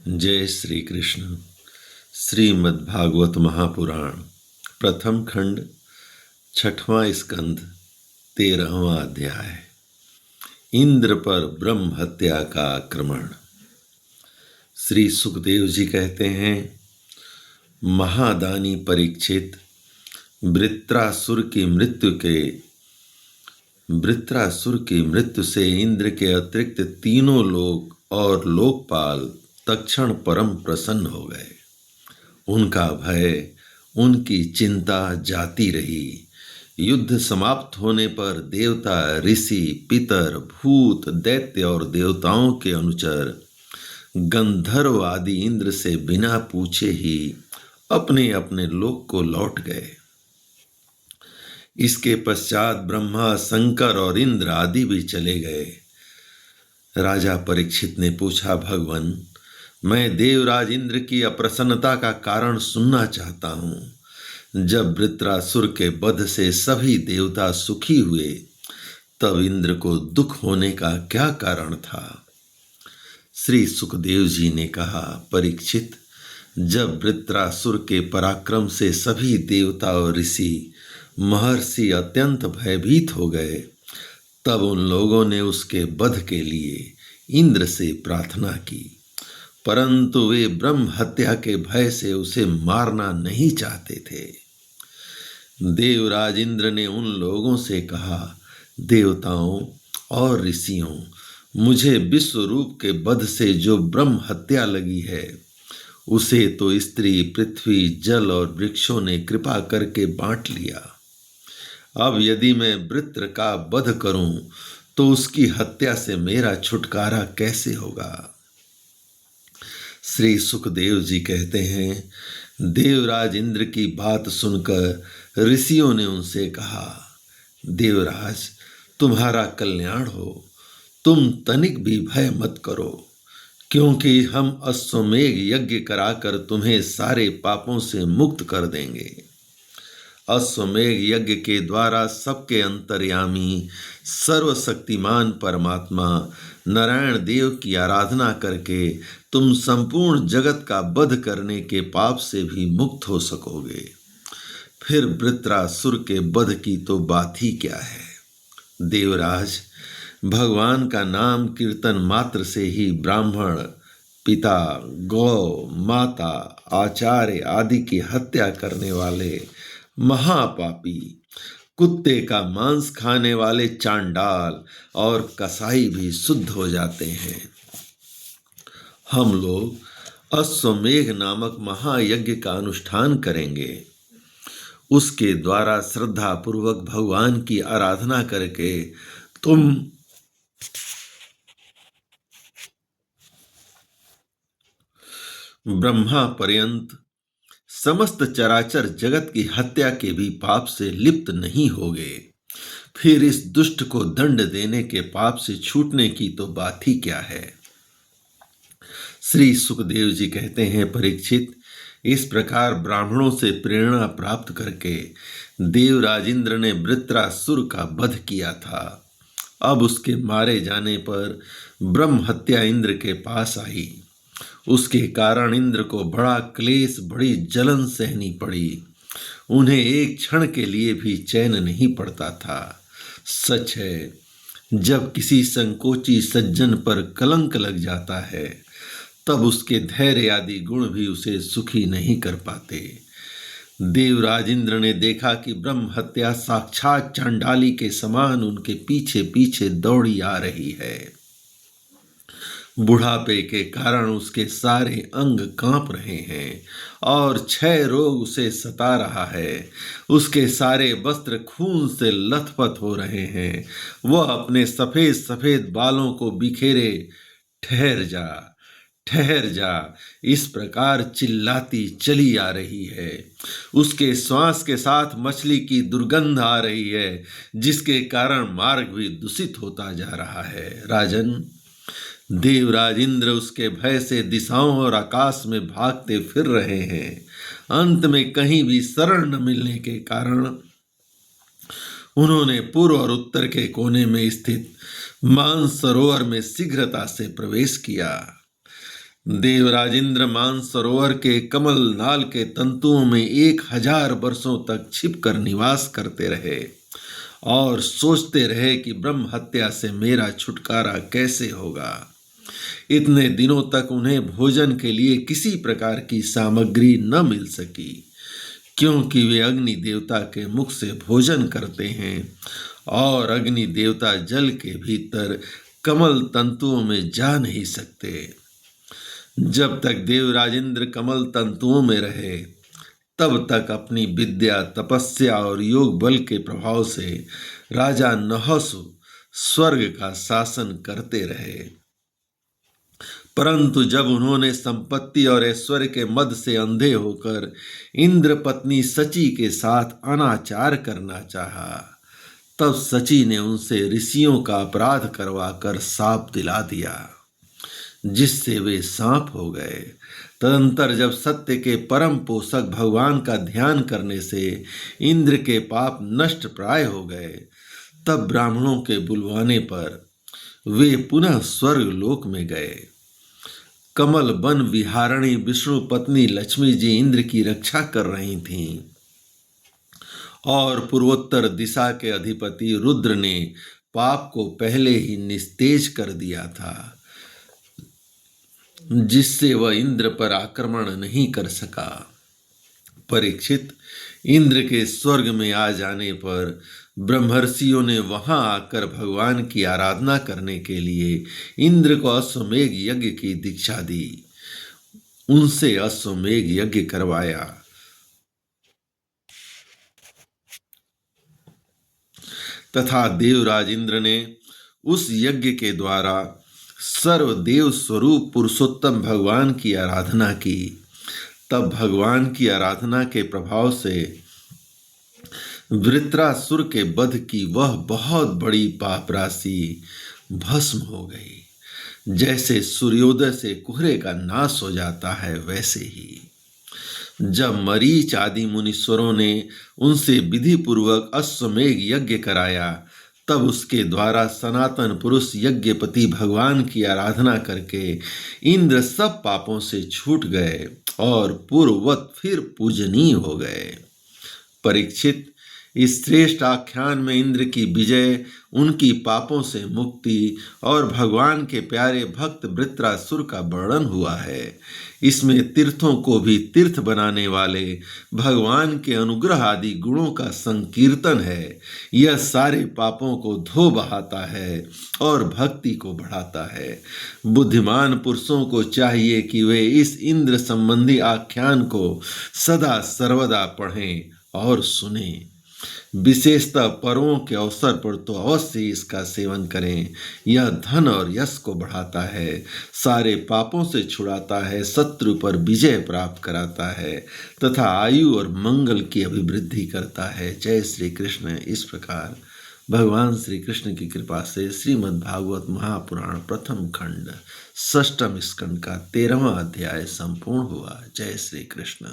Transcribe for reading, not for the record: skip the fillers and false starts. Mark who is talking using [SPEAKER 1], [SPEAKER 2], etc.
[SPEAKER 1] जय श्री कृष्ण। श्रीमद्भागवत महापुराण प्रथम खंड छठवां स्कंध 13वां अध्याय। इंद्र पर ब्रह्म हत्या का आक्रमण। श्री सुखदेव जी कहते हैं, महादानी परीक्षित, वृत्रासुर की मृत्यु से इंद्र के अतिरिक्त तीनों लोक और लोकपाल तत्क्षण परम प्रसन्न हो गए। उनका भय, उनकी चिंता जाती रही। युद्ध समाप्त होने पर देवता, ऋषि, पितर, भूत, दैत्य और देवताओं के अनुचर गंधर्व आदि इंद्र से बिना पूछे ही अपने अपने लोक को लौट गए। इसके पश्चात ब्रह्मा, शंकर और इंद्र आदि भी चले गए। राजा परीक्षित ने पूछा, भगवान, मैं देवराज इंद्र की अप्रसन्नता का कारण सुनना चाहता हूँ। जब वृत्रासुर के वध से सभी देवता सुखी हुए, तब इंद्र को दुख होने का क्या कारण था? श्री सुखदेव जी ने कहा, परीक्षित, जब वृत्रासुर के पराक्रम से सभी देवता और ऋषि महर्षि अत्यंत भयभीत हो गए, तब उन लोगों ने उसके वध के लिए इंद्र से प्रार्थना की, परंतु वे ब्रह्म हत्या के भय से उसे मारना नहीं चाहते थे। देवराज इंद्र ने उन लोगों से कहा, देवताओं और ऋषियों, मुझे विश्व रूप के वध से जो ब्रह्म हत्या लगी है, उसे तो स्त्री, पृथ्वी, जल और वृक्षों ने कृपा करके बांट लिया। अब यदि मैं वृत्र का वध करूं, तो उसकी हत्या से मेरा छुटकारा कैसे होगा? श्री सुखदेव जी कहते हैं, देवराज इंद्र की बात सुनकर ऋषियों ने उनसे कहा, देवराज, तुम्हारा कल्याण हो, तुम तनिक भी भय मत करो, क्योंकि हम अश्वमेघ यज्ञ कराकर तुम्हें सारे पापों से मुक्त कर देंगे। अश्वमेघ यज्ञ के द्वारा सबके अंतर्यामी सर्वशक्तिमान परमात्मा नारायण देव की आराधना करके तुम संपूर्ण जगत का वध करने के पाप से भी मुक्त हो सकोगे। फिर वृत्रासुर के वध की तो बात ही क्या है। देवराज, भगवान का नाम कीर्तन मात्र से ही ब्राह्मण, पिता, गौ, माता, आचार्य आदि की हत्या करने वाले महापापी, कुत्ते का मांस खाने वाले चांडाल और कसाई भी शुद्ध हो जाते हैं। हम लोग अश्वमेघ नामक महायज्ञ का अनुष्ठान करेंगे। उसके द्वारा श्रद्धा पूर्वक भगवान की आराधना करके तुम ब्रह्मा पर्यंत समस्त चराचर जगत की हत्या के भी पाप से लिप्त नहीं होगे। फिर इस दुष्ट को दंड देने के पाप से छूटने की तो बात ही क्या है। श्री सुखदेव जी कहते हैं, परीक्षित, इस प्रकार ब्राह्मणों से प्रेरणा प्राप्त करके देवराज इंद्र ने वृत्रासुर का वध किया था। अब उसके मारे जाने पर ब्रह्म हत्या इंद्र के पास आई। उसके कारण इंद्र को बड़ा क्लेश, बड़ी जलन सहनी पड़ी। उन्हें एक क्षण के लिए भी चैन नहीं पड़ता था। सच है, जब किसी संकोची सज्जन पर कलंक लग जाता है, तब उसके धैर्य आदि गुण भी उसे सुखी नहीं कर पाते। देवराज इंद्र ने देखा कि ब्रह्म हत्या साक्षात चांडाली के समान उनके पीछे पीछे दौड़ी आ रही है। बुढ़ापे के कारण उसके सारे अंग कांप रहे हैं और क्षय रोग उसे सता रहा है। उसके सारे वस्त्र खून से लथपथ हो रहे हैं। वह अपने सफेद सफेद बालों को बिखेरे ठहर जा, ठहर जा, इस प्रकार चिल्लाती चली आ रही है। उसके श्वास के साथ मछली की दुर्गंध आ रही है, जिसके कारण मार्ग भी दूषित होता जा रहा है। राजन, देवराज इंद्र उसके भय से दिशाओं और आकाश में भागते फिर रहे हैं। अंत में कहीं भी शरण न मिलने के कारण उन्होंने पूर्व और उत्तर के कोने में स्थित मानसरोवर में शीघ्रता से प्रवेश किया। देवराजेंद्र मानसरोवर के कमल नाल के तंतुओं में 1000 वर्षों तक छिपकर निवास करते रहे और सोचते रहे कि ब्रह्म हत्या से मेरा छुटकारा कैसे होगा। इतने दिनों तक उन्हें भोजन के लिए किसी प्रकार की सामग्री न मिल सकी, क्योंकि वे अग्नि देवता के मुख से भोजन करते हैं और अग्नि देवता जल के भीतर कमल तंतुओं में जा नहीं सकते। जब तक देवराजेंद्र कमल तंतुओं में रहे तब तक अपनी विद्या, तपस्या और योग बल के प्रभाव से राजा नहुष स्वर्ग का शासन करते रहे। परंतु जब उन्होंने संपत्ति और ऐश्वर्य के मद से अंधे होकर इंद्र पत्नी सची के साथ अनाचार करना चाहा, तब सची ने उनसे ऋषियों का अपराध करवाकर शाप दिला दिया, जिससे वे सांप हो गए। तदंतर जब सत्य के परम पोषक भगवान का ध्यान करने से इंद्र के पाप नष्ट प्राय हो गए, तब ब्राह्मणों के बुलवाने पर वे पुनः स्वर्ग लोक में गए। कमल वन विहारणी विष्णु पत्नी लक्ष्मी जी इंद्र की रक्षा कर रही थीं और पूर्वोत्तर दिशा के अधिपति रुद्र ने पाप को पहले ही निस्तेज कर दिया था, जिससे वह इंद्र पर आक्रमण नहीं कर सका। परीक्षित, इंद्र के स्वर्ग में आ जाने पर ब्रह्मर्षियों ने वहां आकर भगवान की आराधना करने के लिए इंद्र को अश्वमेघ यज्ञ की दीक्षा दी, उनसे अश्वमेघ यज्ञ करवाया तथा देवराज इंद्र ने उस यज्ञ के द्वारा सर्वदेव स्वरूप पुरुषोत्तम भगवान की आराधना की। तब भगवान की आराधना के प्रभाव से वृत्रासुर के वध की वह बहुत बड़ी पाप राशि भस्म हो गई। जैसे सूर्योदय से कुहरे का नाश हो जाता है, वैसे ही जब मरीच आदि मुनीश्वरों ने उनसे विधि पूर्वक अश्वमेघ यज्ञ कराया, तब उसके द्वारा सनातन पुरुष यज्ञपति भगवान की आराधना करके इंद्र सब पापों से छूट गए और पूर्ववत फिर पूजनीय हो गए। परीक्षित, इस श्रेष्ठ आख्यान में इंद्र की विजय, उनकी पापों से मुक्ति और भगवान के प्यारे भक्त वृत्रासुर का वर्णन हुआ है। इसमें तीर्थों को भी तीर्थ बनाने वाले भगवान के अनुग्रह आदि गुणों का संकीर्तन है। यह सारे पापों को धो बहाता है और भक्ति को बढ़ाता है। बुद्धिमान पुरुषों को चाहिए कि वे इस इंद्र संबंधी आख्यान को सदा सर्वदा पढ़ें और सुनें। विशेषतः पर्वों के अवसर पर तो अवश्य इसका सेवन करें। यह धन और यश को बढ़ाता है, सारे पापों से छुड़ाता है, शत्रु पर विजय प्राप्त कराता है तथा आयु और मंगल की अभिवृद्धि करता है। जय श्री कृष्ण। इस प्रकार भगवान श्री कृष्ण की कृपा से श्रीमद् भागवत महापुराण प्रथम खंड षष्ठम स्कंद का 13वां अध्याय संपूर्ण हुआ। जय श्री कृष्ण।